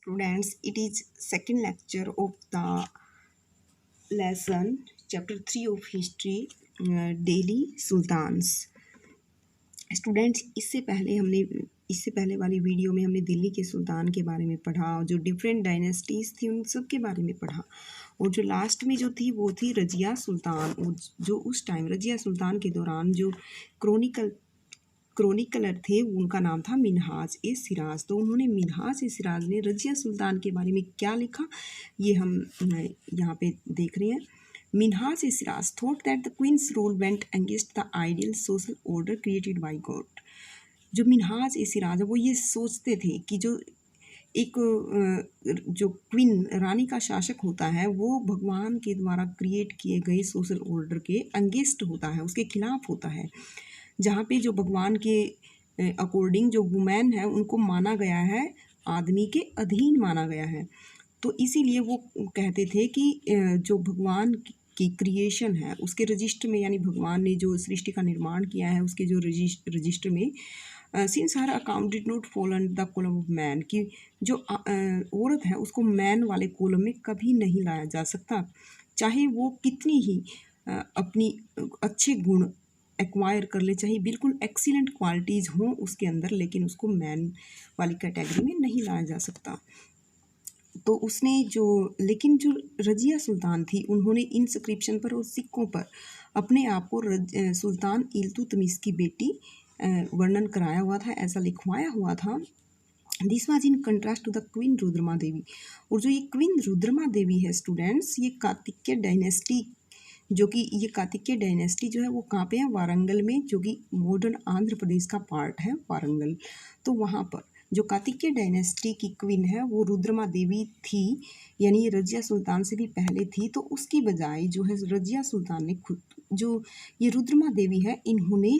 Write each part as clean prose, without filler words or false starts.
Students, it is second lecture of the lesson chapter 3 of history, Delhi Sultans. Students, इससे पहले वाली video में हमने दिल्ली के सुल्तान के बारे में पढ़ा और जो डिफरेंट डायनेस्टीज थी उन सब के बारे में पढ़ा। और जो लास्ट में जो थी वो थी रजिया सुल्तान। जो उस टाइम रजिया सुल्तान के दौरान जो क्रोनिकलर थे उनका नाम था मिन्हाज ए सिराज। तो उन्होंने मिन्हाज ए सिराज ने रजिया सुल्तान के बारे में क्या लिखा ये हम यहाँ पे देख रहे हैं। Minhaj e Siraj thought that the queen's rule went against the ideal social order created by God. जो मिन्हाज ए सिराज वो ये सोचते थे कि जो जो क्वीन रानी का शासक होता है वो भगवान के द्वारा क्रिएट किए गए सोशल ऑर्डर के अगेंस्ट होता है, उसके खिलाफ होता है। जहाँ पे जो भगवान के अकॉर्डिंग जो वुमेन है उनको माना गया है, आदमी के अधीन माना गया है। तो इसीलिए वो कहते थे कि जो भगवान की क्रिएशन है उसके रजिस्टर में, यानी भगवान ने जो सृष्टि का निर्माण किया है उसके जो रजिस्टर में since her account did not fall under the column of man, कि जो औरत है उसको मैन वाले कॉलम में कभी नहीं लाया जा सकता, चाहे वो कितनी ही अपनी अच्छे गुण एक्वायर कर ले, चाहे बिल्कुल एक्सीलेंट क्वालिटीज़ हों उसके अंदर, लेकिन उसको मैन वाली कैटेगरी में नहीं लाया जा सकता। तो उसने लेकिन जो रजिया सुल्तान थी उन्होंने इंस्क्रिप्शन पर और सिक्कों पर अपने आप को सुल्तान इल्तुतमिश की बेटी वर्णन कराया हुआ था, ऐसा लिखवाया हुआ था। This was in contrast to the queen Rudrama Devi. और जो ये क्वीन रुद्रमा देवी है स्टूडेंट्स, ये कार्तिकेय डायनेस्टी, जो कि ये कार्तिकेय डायनेस्टी जो है वो कहाँ पे है, वारंगल में, जो कि मॉडर्न आंध्र प्रदेश का पार्ट है वारंगल। तो वहाँ पर जो कार्तिकेय डायनेस्टी की क्वीन है वो रुद्रमा देवी थी, यानी रजिया सुल्तान से भी पहले थी। तो उसकी बजाय जो है रजिया सुल्तान ने खुद, जो ये रुद्रमा देवी है, इन्होंने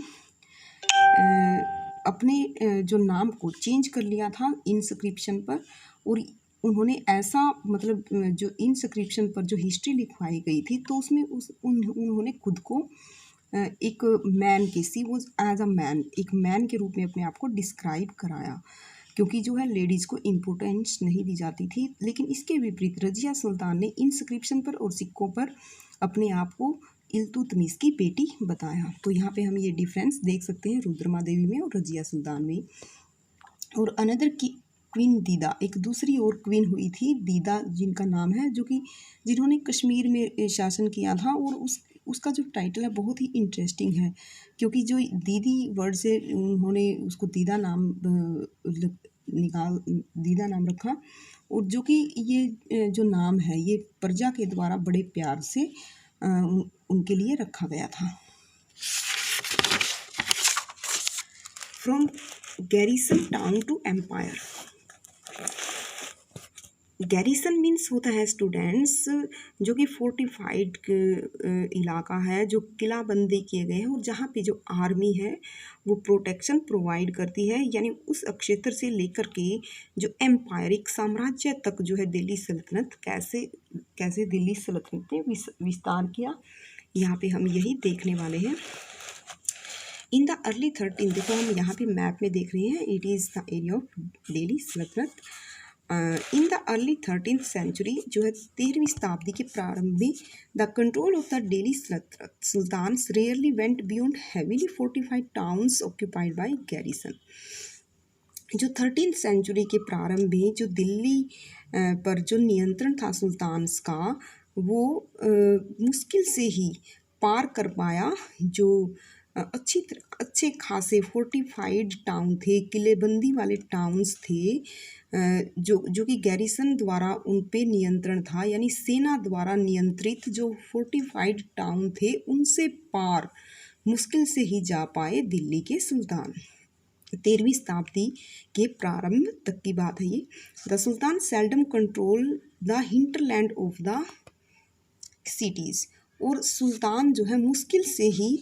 अपने जो नाम को चेंज कर लिया था इंस्क्रिप्शन पर। और उन्होंने ऐसा मतलब जो इंस्क्रिप्शन पर जो हिस्ट्री लिखवाई गई थी तो उसमें उन्होंने खुद को एक मैन के सी वॉज एज अ मैन, एक मैन के रूप में अपने आप को डिस्क्राइब कराया, क्योंकि जो है लेडीज़ को इम्पोर्टेंस नहीं दी जाती थी। लेकिन इसके विपरीत रजिया सुल्तान ने इंस्क्रिप्शन पर और सिक्कों पर अपने आप को इल्तुतमिश की बेटी बताया। तो यहाँ पे हम ये डिफरेंस देख सकते हैं रुद्रमा देवी में और रजिया सुल्तान में। और अनदर की क्वीन दीदा, एक दूसरी और क्वीन हुई थी दीदा, जिनका नाम है, जो कि जिन्होंने कश्मीर में शासन किया था। और उसका जो टाइटल है बहुत ही इंटरेस्टिंग है, क्योंकि जो दीदी वर्ड से उन्होंने उसको दीदा नाम दीदा नाम रखा। और जो कि ये जो नाम है ये प्रजा के द्वारा बड़े प्यार से उनके लिए रखा गया था। From garrison town to empire. Garrison means होता है स्टूडेंट्स जो कि फोर्टिफाइड इलाका है, जो किलाबंदी किए गए हैं और जहाँ पे जो आर्मी है वो प्रोटेक्शन प्रोवाइड करती है, यानी उस क्षेत्र से लेकर के जो एम्पायरिक साम्राज्य तक जो है दिल्ली सल्तनत कैसे दिल्ली सल्तनत ने विस्तार किया, यहाँ पे हम यही देखने वाले हैं। इन द अर्ली 13, देखो हम यहाँ पे मैप में देख रहे हैं, it is the area of Delhi Sultanat. In the early 13th century, जो है 13वीं शताब्दी के प्रारंभ में, the control of the Delhi sultans rarely went beyond heavily fortified towns occupied by garrison. जो 13th सेंचुरी के प्रारंभ में जो दिल्ली पर जो नियंत्रण था सुल्तान्स का, वो मुश्किल से ही पार कर पाया। जो अच्छे खासे फोर्टिफाइड टाउन थे, किलेबंदी वाले टाउन्स थे, जो कि गैरिसन द्वारा उन पे नियंत्रण था, यानी सेना द्वारा नियंत्रित जो फोर्टिफाइड टाउन थे उनसे पार मुश्किल से ही जा पाए दिल्ली के सुल्तान। 13वीं शताब्दी के प्रारंभ तक की बात है ये। The sultan seldom control the hinterland of the cities. और सुल्तान जो है मुश्किल से ही,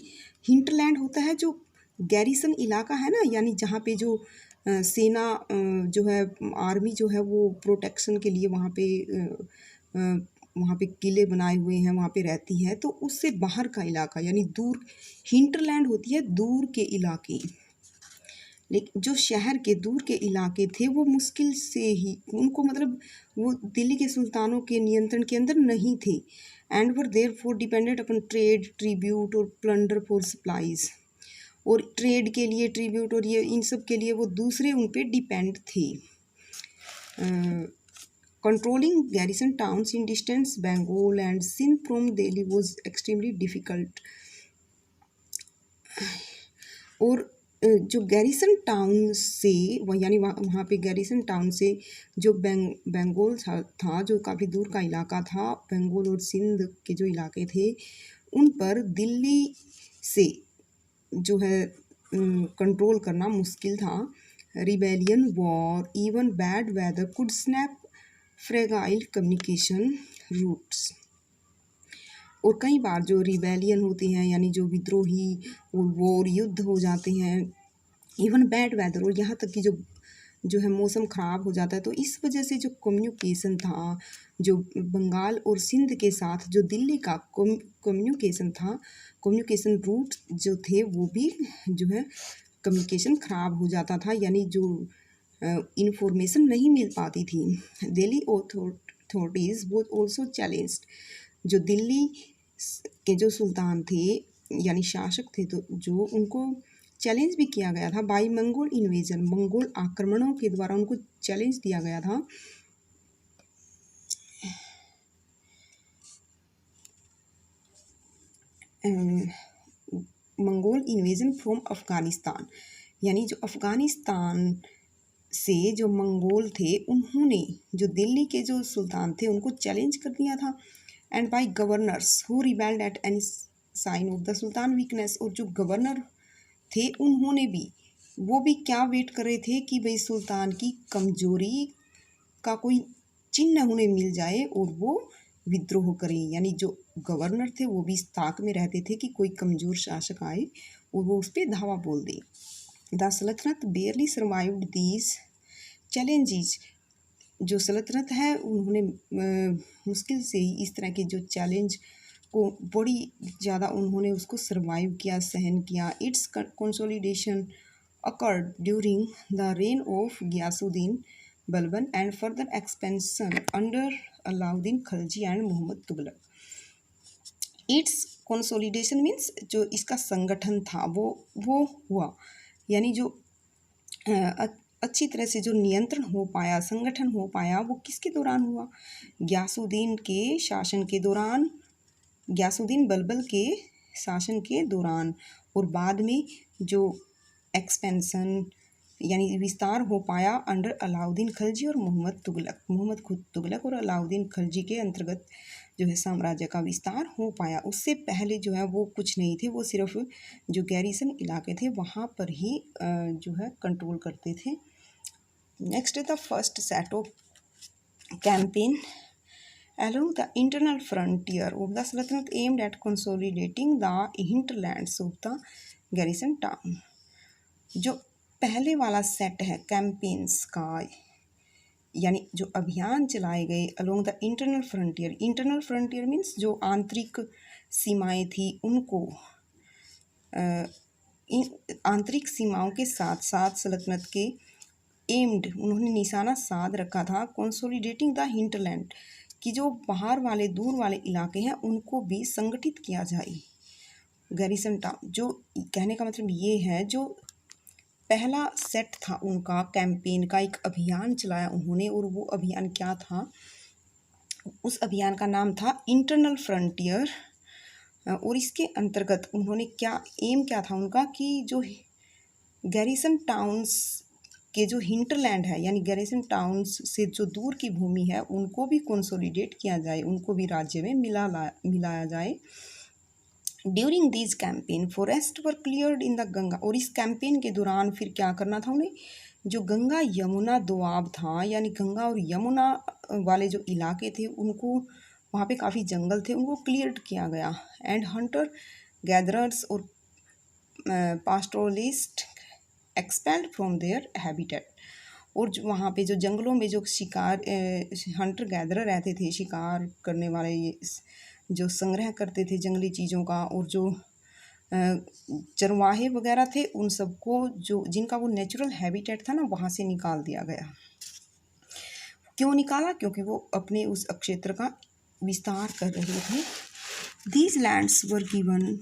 हिंटरलैंड होता है जो गैरिसन इलाका है ना, यानी जहाँ पे जो सेना जो है, आर्मी जो है वो प्रोटेक्शन के लिए वहाँ पे किले बनाए हुए हैं, वहाँ पे रहती है। तो उससे बाहर का इलाका, यानी दूर, हिंटरलैंड होती है दूर के इलाके, लेकिन जो शहर के दूर के इलाके थे वो मुश्किल से ही उनको मतलब वो दिल्ली के सुल्तानों के नियंत्रण के अंदर नहीं थे, and were therefore dependent upon trade, tribute और प्लंडर फॉर सप्लाईज। और ट्रेड के लिए, ट्रिब्यूट और ये इन सब के लिए वो दूसरे उन पे डिपेंड थे। Controlling garrison towns in distance Bengal and Sindh from Delhi was extremely difficult. और जो गैरिसन टाउन से यानी वहाँ पे गैरिसन टाउन से जो बंगाल था जो काफ़ी दूर का इलाका था, बंगाल और सिंध के जो इलाके थे उन पर दिल्ली से जो है कंट्रोल करना मुश्किल था। Rebellion, war, even bad weather could snap fragile communication routes. और कई बार जो रिबेलियन होते हैं यानी जो विद्रोही और वॉर, युद्ध हो जाते हैं, इवन बैड वेदर, और यहाँ तक कि जो है मौसम ख़राब हो जाता है, तो इस वजह से जो कम्युनिकेशन था, जो बंगाल और सिंध के साथ जो दिल्ली का कम्युनिकेशन था, कम्युनिकेशन रूट जो थे वो भी जो है कम्युनिकेशन ख़राब हो जाता था, यानी जो इंफॉर्मेशन नहीं मिल पाती थी। दिल्ली अथॉरिटीज़ वो ऑल्सो चैलेंज्ड। जो दिल्ली के जो सुल्तान थे यानी शासक थे, तो जो उनको चैलेंज भी किया गया था बाई मंगोल इन्वेजन, मंगोल आक्रमणों के द्वारा उनको चैलेंज दिया गया था। मंगोल इन्वेजन फ्रॉम अफ़गानिस्तान, यानी जो अफ़गानिस्तान से जो मंगोल थे उन्होंने जो दिल्ली के जो सुल्तान थे उनको चैलेंज कर दिया था। And by governors who rebelled at any sign of the sultan weakness, और जो गवर्नर थे उन्होंने भी वो भी क्या वेट कर रहे थे कि भाई सुल्तान की कमजोरी का कोई चिन्ह उन्हें मिल जाए और वो विद्रोह करें। यानी जो गवर्नर थे वो भी इस ताक में रहते थे कि कोई कमज़ोर शासक आए और वो उस पर धावा बोल दे। द सल्तनत बेयरली सर्वाइव्ड दीज चैलेंजेस, जो सल्तनत है उन्होंने मुश्किल से ही इस तरह के जो चैलेंज को बड़ी ज़्यादा उन्होंने उसको सर्वाइव किया, सहन किया। It's consolidation occurred during the reign of Ghiyasuddin Balban and further expansion under Alauddin Khilji and Muhammad Tughlaq. Its consolidation means जो इसका संगठन था वो हुआ, यानी जो अच्छी तरह से जो नियंत्रण हो पाया, संगठन हो पाया, वो किसके दौरान हुआ? गयासुद्दीन के शासन के दौरान, गयासुद्दीन बलबल के शासन के दौरान। और बाद में जो एक्सपेंशन यानी विस्तार हो पाया अंडर अलाउद्दीन खिलजी और मोहम्मद तुगलक और अलाउद्दीन खिलजी के अंतर्गत जो है साम्राज्य का विस्तार हो पाया। उससे पहले जो है वो कुछ नहीं थे, वो सिर्फ जो गैरिसन इलाके थे वहाँ पर ही जो है कंट्रोल करते थे। Next the first set of campaign along the internal frontier of the Sultanate aimed at consolidating the hinterlands of the garrison town। जो पहले वाला सेट है कैंपेन्स का, यानी जो अभियान चलाए गए along the internal frontier. Internal frontier means जो आंतरिक सीमाएं थी उनको आंतरिक सीमाओं के साथ साथ सल्तनत के एम्ड उन्होंने निशाना साध रखा था कंसोलिडेटिंग द हिंटरलैंड, कि जो बाहर वाले दूर वाले इलाके हैं उनको भी संगठित किया जाए। गैरिसन टाउन, जो कहने का मतलब ये है, जो पहला सेट था उनका कैंपेन का, एक अभियान चलाया उन्होंने, और वो अभियान क्या था? उस अभियान का नाम था इंटरनल फ्रंटियर। और इसके अंतर्गत उन्होंने एम क्या था उनका कि जो गैरिसन टाउन्स के जो हिंटरलैंड है यानी गैरिसन टाउन्स से जो दूर की भूमि है उनको भी कंसोलिडेट किया जाए, उनको भी राज्य में मिलाया जाए। During this campaign forest were cleared in the Ganga, और इस कैंपेन के दौरान फिर क्या करना था उन्हें? जो गंगा यमुना दोआब था यानी गंगा और यमुना वाले जो इलाके थे उनको, वहाँ पे काफ़ी जंगल थे, उनको क्लियर किया गया। एंड हंटर गैदरर्स और पास्टोरलिस्ट एक्सपेल्ड फ्रॉम देयर हैबिटेट, और जो वहाँ पे जो जंगलों में जो शिकार हंटर गैदरर रहते थे, शिकार करने वाले, ये जो संग्रह करते थे जंगली चीज़ों का, और जो चरवाहे वगैरह थे उन सबको जो जिनका वो नेचुरल हैबिटेट था ना वहाँ से निकाल दिया गया। क्यों निकाला? क्योंकि वो अपने उस क्षेत्र का विस्तार कर रहे थे। These lands were given